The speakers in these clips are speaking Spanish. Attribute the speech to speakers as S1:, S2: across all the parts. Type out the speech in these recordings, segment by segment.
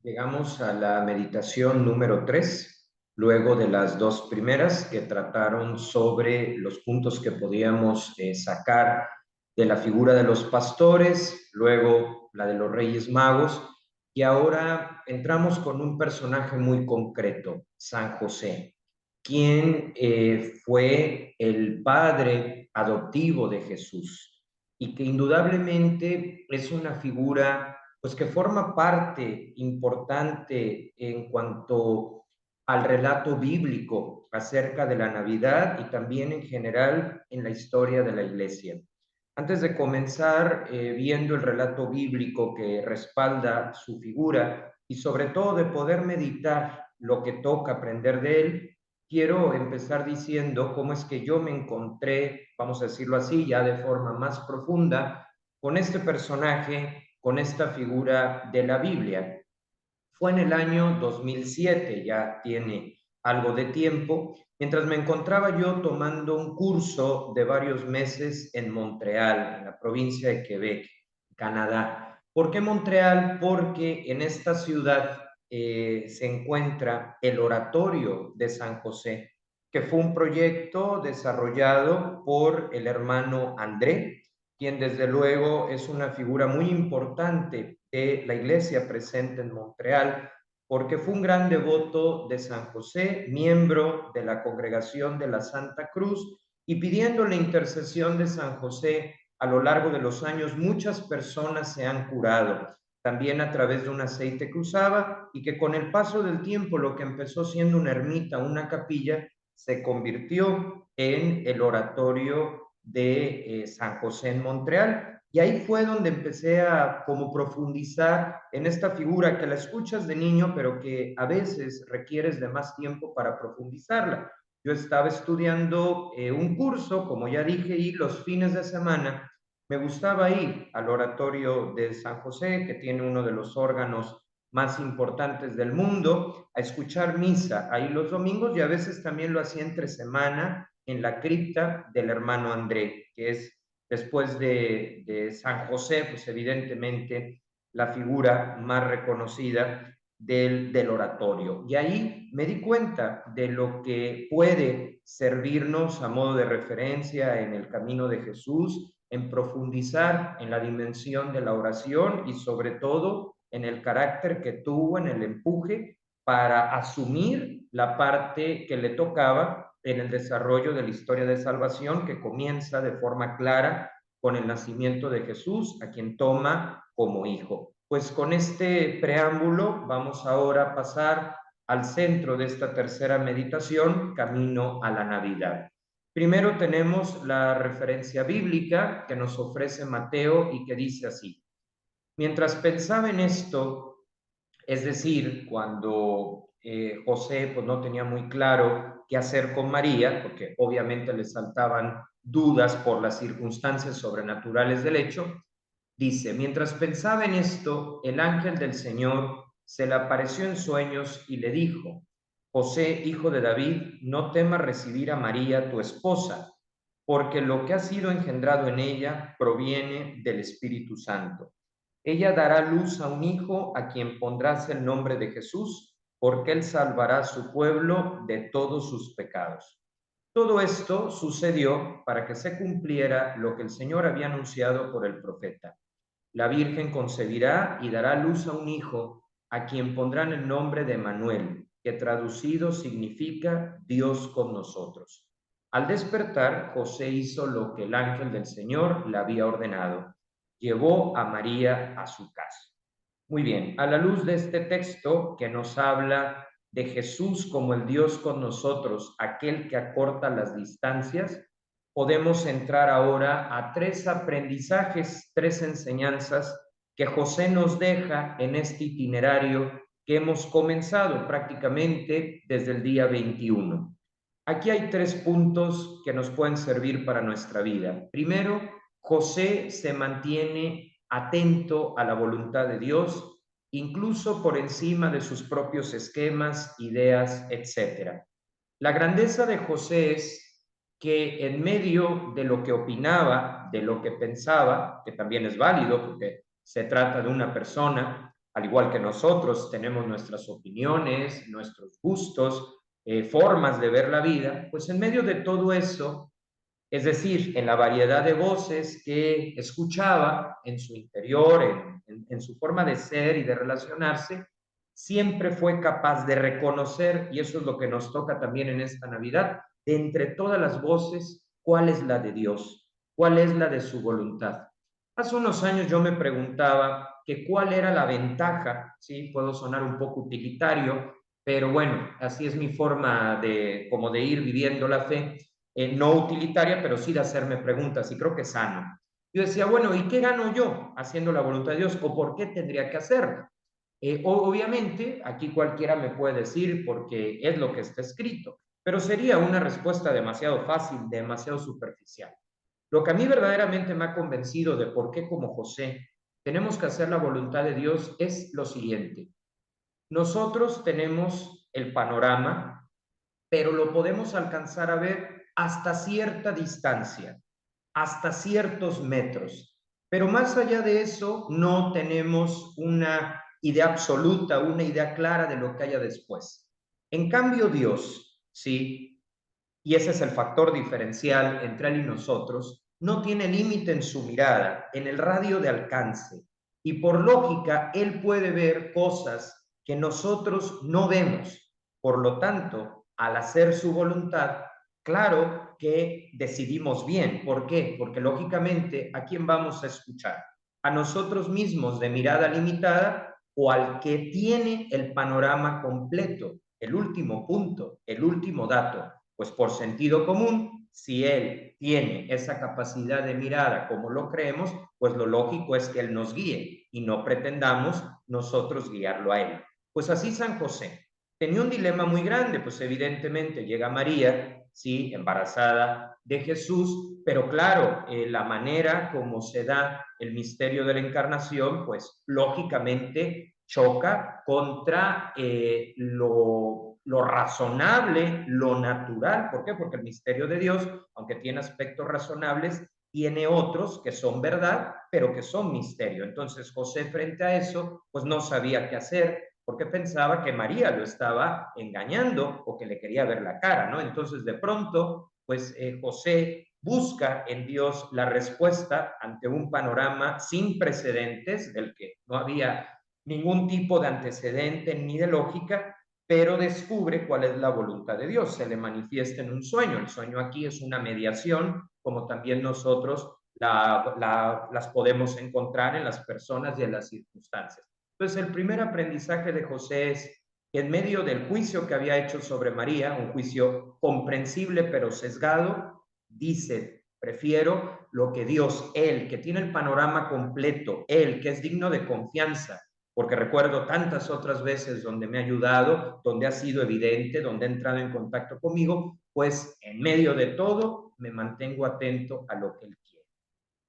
S1: Llegamos a la meditación número 3, luego de las dos primeras que trataron sobre los puntos que podíamos sacar de la figura de los pastores, luego la de los Reyes Magos, y ahora entramos con un personaje muy concreto, San José, quien fue el padre adoptivo de Jesús y que indudablemente es una figura pues que forma parte importante en cuanto al relato bíblico acerca de la Navidad y también en general en la historia de la Iglesia. Antes de comenzar viendo el relato bíblico que respalda su figura y sobre todo de poder meditar lo que toca aprender de él, quiero empezar diciendo cómo es que yo me encontré, vamos a decirlo así, ya de forma más profunda, con este personaje, con esta figura de la Biblia. Fue en el año 2007, ya tiene algo de tiempo, mientras me encontraba yo tomando un curso de varios meses en Montreal, en la provincia de Quebec, Canadá. ¿Por qué Montreal? Porque en esta ciudad se encuentra el Oratorio de San José, que fue un proyecto desarrollado por el hermano André, quien desde luego es una figura muy importante de la iglesia presente en Montreal, porque fue un gran devoto de San José, miembro de la congregación de la Santa Cruz, y pidiendo la intercesión de San José a lo largo de los años, muchas personas se han curado, también a través de un aceite que usaba, y que con el paso del tiempo lo que empezó siendo una ermita, una capilla, se convirtió en el oratorio de San José en Montreal. Y ahí fue donde empecé a como profundizar en esta figura que la escuchas de niño, pero que a veces requieres de más tiempo para profundizarla. Yo estaba estudiando un curso, como ya dije, y los fines de semana me gustaba ir al oratorio de San José, que tiene uno de los órganos más importantes del mundo, a escuchar misa ahí los domingos, y a veces también lo hacía entre semana en la cripta del hermano André, que es después de San José, pues evidentemente la figura más reconocida del oratorio. Y ahí me di cuenta de lo que puede servirnos a modo de referencia en el camino de Jesús, en profundizar en la dimensión de la oración y sobre todo en el carácter que tuvo, en el empuje para asumir la parte que le tocaba en el desarrollo de la historia de salvación, que comienza de forma clara con el nacimiento de Jesús, a quien toma como hijo. Pues con este preámbulo vamos ahora a pasar al centro de esta tercera meditación, camino a la Navidad. Primero tenemos la referencia bíblica que nos ofrece Mateo y que dice así: mientras pensaba en esto, es decir, cuando José pues, no tenía muy claro qué hacer con María, porque obviamente le saltaban dudas por las circunstancias sobrenaturales del hecho, dice, mientras pensaba en esto, el ángel del Señor se le apareció en sueños y le dijo, José, hijo de David, no temas recibir a María, tu esposa, porque lo que ha sido engendrado en ella proviene del Espíritu Santo. Ella dará luz a un hijo a quien pondrás el nombre de Jesús, porque él salvará a su pueblo de todos sus pecados. Todo esto sucedió para que se cumpliera lo que el Señor había anunciado por el profeta. La Virgen concebirá y dará luz a un hijo, a quien pondrán el nombre de Manuel, que traducido significa Dios con nosotros. Al despertar, José hizo lo que el ángel del Señor le había ordenado. Llevó a María a su casa. Muy bien, a la luz de este texto que nos habla de Jesús como el Dios con nosotros, aquel que acorta las distancias, podemos entrar ahora a tres aprendizajes, tres enseñanzas que José nos deja en este itinerario que hemos comenzado prácticamente desde el día 21. Aquí hay tres puntos que nos pueden servir para nuestra vida. Primero, José se mantiene atento a la voluntad de Dios, incluso por encima de sus propios esquemas, ideas, etc. La grandeza de José es que en medio de lo que opinaba, de lo que pensaba, que también es válido porque se trata de una persona, al igual que nosotros, tenemos nuestras opiniones, nuestros gustos, formas de ver la vida, pues en medio de todo eso, es decir, en la variedad de voces que escuchaba en su interior, en su forma de ser y de relacionarse, siempre fue capaz de reconocer, y eso es lo que nos toca también en esta Navidad, de entre todas las voces, cuál es la de Dios, cuál es la de su voluntad. Hace unos años yo me preguntaba que cuál era la ventaja, sí, puedo sonar un poco utilitario, pero bueno, así es mi forma de como de ir viviendo la fe, no utilitaria, pero sí de hacerme preguntas, y creo que sano. Yo decía, bueno, ¿y qué gano yo haciendo la voluntad de Dios? ¿O por qué tendría que hacerlo? Obviamente, aquí cualquiera me puede decir porque es lo que está escrito, pero sería una respuesta demasiado fácil, demasiado superficial. Lo que a mí verdaderamente me ha convencido de por qué como José tenemos que hacer la voluntad de Dios es lo siguiente. Nosotros tenemos el panorama, pero lo podemos alcanzar a ver hasta cierta distancia, hasta ciertos metros. Pero más allá de eso, no tenemos una idea absoluta, una idea clara de lo que haya después. En cambio, Dios, sí, y ese es el factor diferencial entre Él y nosotros, no tiene límite en su mirada, en el radio de alcance. Y por lógica, Él puede ver cosas que nosotros no vemos. Por lo tanto, al hacer su voluntad, claro que decidimos bien. ¿Por qué? Porque lógicamente, ¿a quién vamos a escuchar? ¿A nosotros mismos de mirada limitada o al que tiene el panorama completo? El último punto, el último dato. Pues por sentido común, si Él tiene esa capacidad de mirada como lo creemos, pues lo lógico es que Él nos guíe y no pretendamos nosotros guiarlo a Él. Pues así San José tenía un dilema muy grande, pues evidentemente llega María, sí, embarazada de Jesús, pero claro, la manera como se da el misterio de la encarnación, pues lógicamente choca contra lo razonable, lo natural. ¿Por qué? Porque el misterio de Dios, aunque tiene aspectos razonables, tiene otros que son verdad, pero que son misterio. Entonces José frente a eso, pues no sabía qué hacer, porque pensaba que María lo estaba engañando o que le quería ver la cara, ¿no? Entonces de pronto, pues José busca en Dios la respuesta ante un panorama sin precedentes, del que no había ningún tipo de antecedente ni de lógica, pero descubre cuál es la voluntad de Dios, se le manifiesta en un sueño. El sueño aquí es una mediación, como también nosotros las podemos encontrar en las personas y en las circunstancias. Entonces, el primer aprendizaje de José es que en medio del juicio que había hecho sobre María, un juicio comprensible pero sesgado, dice, prefiero lo que Dios, Él, que tiene el panorama completo, Él, que es digno de confianza, porque recuerdo tantas otras veces donde me ha ayudado, donde ha sido evidente, donde ha entrado en contacto conmigo, pues en medio de todo me mantengo atento a lo que Él quiere.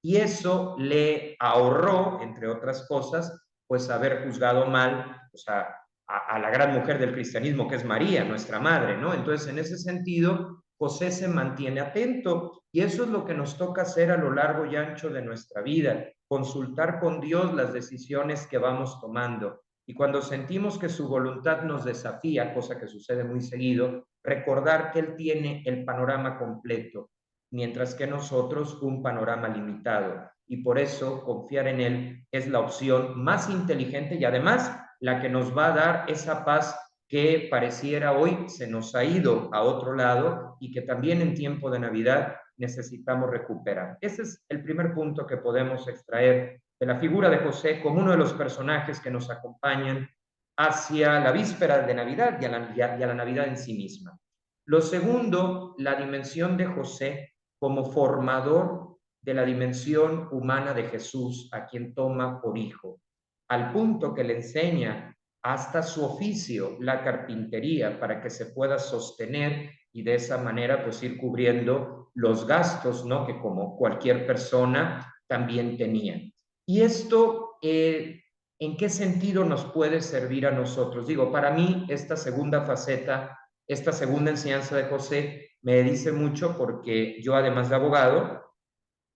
S1: Y eso le ahorró, entre otras cosas, pues haber juzgado mal, o sea, a la gran mujer del cristianismo, que es María, nuestra madre, ¿no? Entonces, en ese sentido, José se mantiene atento y eso es lo que nos toca hacer a lo largo y ancho de nuestra vida, consultar con Dios las decisiones que vamos tomando. Y cuando sentimos que su voluntad nos desafía, cosa que sucede muy seguido, recordar que Él tiene el panorama completo, mientras que nosotros un panorama limitado. Y por eso confiar en Él es la opción más inteligente y además la que nos va a dar esa paz que pareciera hoy se nos ha ido a otro lado y que también en tiempo de Navidad necesitamos recuperar. Ese es el primer punto que podemos extraer de la figura de José como uno de los personajes que nos acompañan hacia la víspera de Navidad y a la Navidad en sí misma. Lo segundo, la dimensión de José como formador de la dimensión humana de Jesús, a quien toma por hijo, al punto que le enseña hasta su oficio, la carpintería, para que se pueda sostener y de esa manera pues ir cubriendo los gastos, ¿no? Que como cualquier persona también tenía. Y esto, ¿en qué sentido nos puede servir a nosotros? Digo, para mí esta segunda faceta, esta segunda enseñanza de José me dice mucho porque yo además de abogado,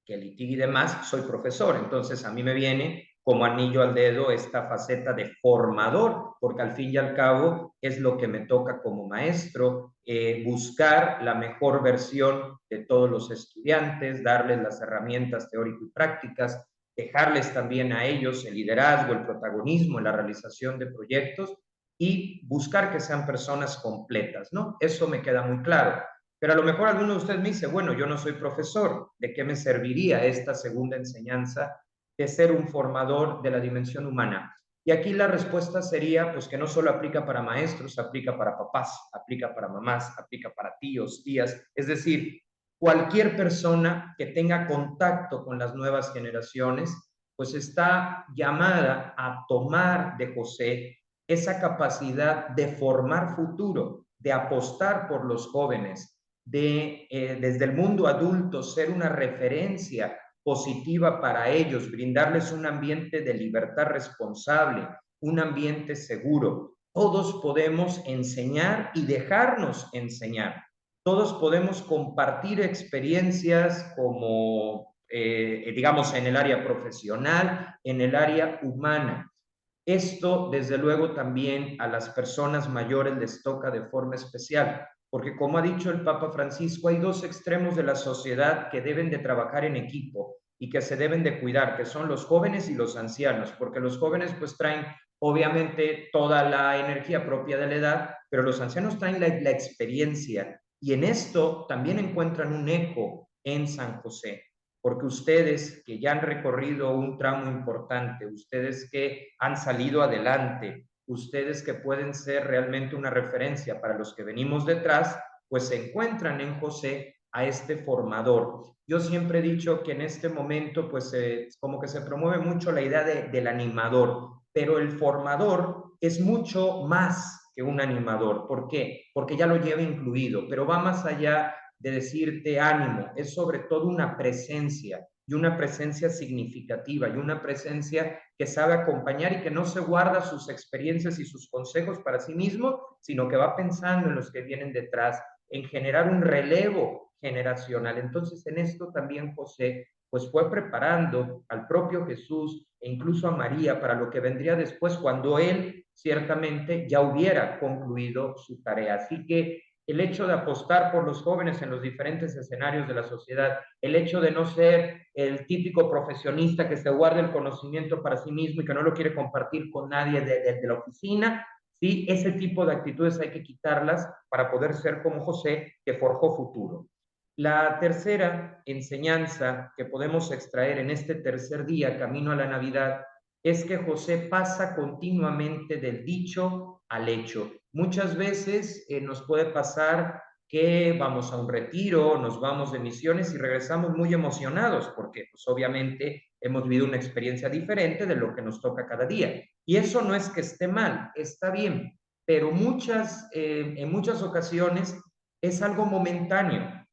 S1: que litigue y demás, soy profesor, entonces a mí me viene como anillo al dedo esta faceta de formador, porque al fin y al cabo es lo que me toca como maestro, buscar la mejor versión de todos los estudiantes, darles las herramientas teóricas y prácticas, dejarles también a ellos el liderazgo, el protagonismo en la realización de proyectos y buscar que sean personas completas, ¿no? Eso me queda muy claro. Pero a lo mejor alguno de ustedes me dice, bueno, yo no soy profesor, ¿de qué me serviría esta segunda enseñanza de ser un formador de la dimensión humana? Y aquí la respuesta sería, pues que no solo aplica para maestros, aplica para papás, aplica para mamás, aplica para tíos, tías, es decir, cualquier persona que tenga contacto con las nuevas generaciones, pues está llamada a tomar de José esa capacidad de formar futuro, de apostar por los jóvenes, de desde el mundo adulto ser una referencia positiva para ellos, brindarles un ambiente de libertad responsable, un ambiente seguro. Todos podemos enseñar y dejarnos enseñar. Todos podemos compartir experiencias como, digamos, en el área profesional, en el área humana. Esto, desde luego, también a las personas mayores les toca de forma especial, porque como ha dicho el Papa Francisco, hay dos extremos de la sociedad que deben de trabajar en equipo y que se deben de cuidar, que son los jóvenes y los ancianos, porque los jóvenes pues traen obviamente toda la energía propia de la edad, pero los ancianos traen la experiencia y en esto también encuentran un eco en San José, porque ustedes que ya han recorrido un tramo importante, ustedes que han salido adelante, ustedes que pueden ser realmente una referencia para los que venimos detrás, pues se encuentran en José a este formador. Yo siempre he dicho que en este momento, pues como que se promueve mucho la idea del animador, pero el formador es mucho más que un animador. ¿Por qué? Porque ya lo lleva incluido, pero va más allá de decirte ánimo, es sobre todo una presencia y una presencia significativa y una presencia que sabe acompañar y que no se guarda sus experiencias y sus consejos para sí mismo, sino que va pensando en los que vienen detrás, en generar un relevo generacional. Entonces, en esto también José pues fue preparando al propio Jesús e incluso a María para lo que vendría después cuando él ciertamente ya hubiera concluido su tarea. Así que el hecho de apostar por los jóvenes en los diferentes escenarios de la sociedad, el hecho de no ser el típico profesionista que se guarda el conocimiento para sí mismo y que no lo quiere compartir con nadie de la oficina, sí, ese tipo de actitudes hay que quitarlas para poder ser como José, que forjó futuro. La tercera enseñanza que podemos extraer en este tercer día, camino a la Navidad, es que José pasa continuamente del dicho al hecho. Muchas veces nos puede pasar que vamos a un retiro, nos vamos de misiones y regresamos muy emocionados porque pues obviamente hemos vivido una experiencia diferente de lo que nos toca cada día. Y eso no es que esté mal, está bien, pero en muchas ocasiones es algo momentáneo.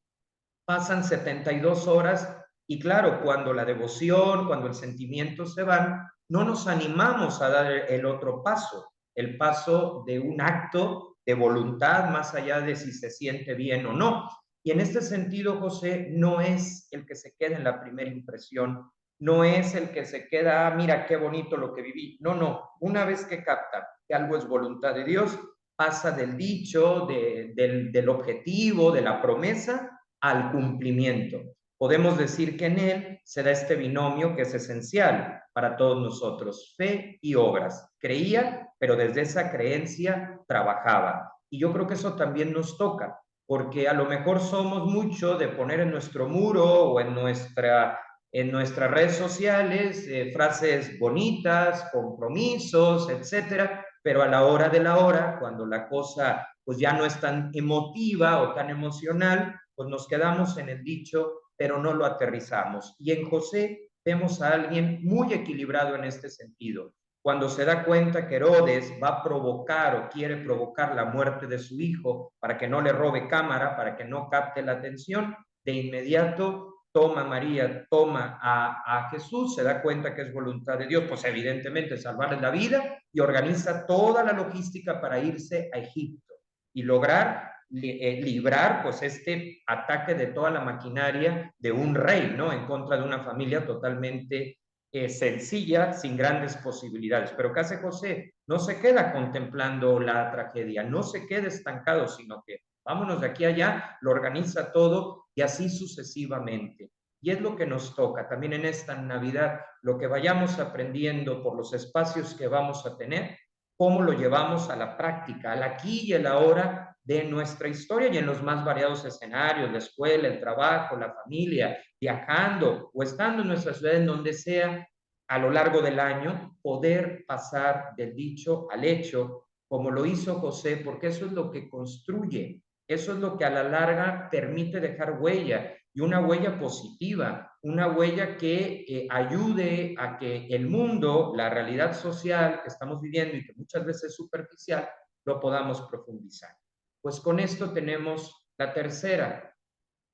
S1: Pasan 72 horas y claro, cuando la devoción, cuando el sentimiento se van, no nos animamos a dar el otro paso, el paso de un acto de voluntad más allá de si se siente bien o no. Y en este sentido, José no es el que se queda en la primera impresión, no es el que se queda, ah, mira qué bonito lo que viví. No, no, una vez que capta que algo es voluntad de Dios, pasa del dicho, del objetivo, de la promesa, al cumplimiento. Podemos decir que en él se da este binomio que es esencial para todos nosotros, fe y obras. Creía, pero desde esa creencia trabajaba. Y yo creo que eso también nos toca, porque a lo mejor somos mucho de poner en nuestro muro o en nuestras redes sociales frases bonitas, compromisos, etcétera, pero a la hora de la hora, cuando la cosa pues ya no es tan emotiva o tan emocional, pues nos quedamos en el dicho, pero no lo aterrizamos. Y en José vemos a alguien muy equilibrado en este sentido. Cuando se da cuenta que Herodes va a provocar o quiere provocar la muerte de su hijo para que no le robe cámara, para que no capte la atención, de inmediato toma a María, toma a Jesús, se da cuenta que es voluntad de Dios, pues evidentemente salvarle la vida y organiza toda la logística para irse a Egipto y lograr librar pues este ataque de toda la maquinaria de un rey, ¿no? En contra de una familia totalmente sencilla, sin grandes posibilidades. Pero ¿qué hace José? No se queda contemplando la tragedia, no se queda estancado, sino que vámonos de aquí a allá, lo organiza todo y así sucesivamente. Y es lo que nos toca también en esta Navidad, lo que vayamos aprendiendo por los espacios que vamos a tener, cómo lo llevamos a la práctica, al aquí y el ahora de nuestra historia y en los más variados escenarios, la escuela, el trabajo, la familia, viajando o estando en nuestra ciudad, en donde sea, a lo largo del año, poder pasar del dicho al hecho, como lo hizo José, porque eso es lo que construye, eso es lo que a la larga permite dejar huella, y una huella positiva, una huella que ayude a que el mundo, la realidad social que estamos viviendo y que muchas veces es superficial, lo podamos profundizar. Pues con esto tenemos la tercera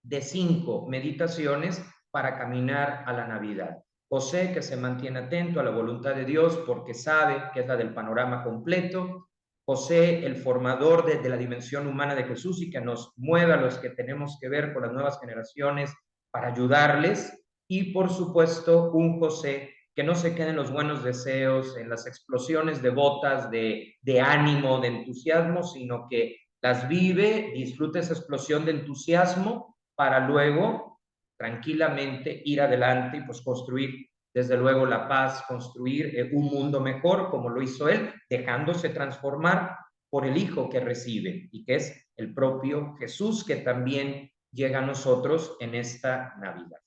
S1: de 5 meditaciones para caminar a la Navidad. José, que se mantiene atento a la voluntad de Dios porque sabe que es la del panorama completo. José, el formador de la dimensión humana de Jesús y que nos mueve a los que tenemos que ver con las nuevas generaciones para ayudarles. Y por supuesto, un José que no se quede en los buenos deseos, en las explosiones de botas, de ánimo, de entusiasmo, sino que las vive, disfruta esa explosión de entusiasmo para luego tranquilamente ir adelante y pues construir desde luego la paz, construir un mundo mejor como lo hizo él, dejándose transformar por el Hijo que recibe y que es el propio Jesús que también llega a nosotros en esta Navidad.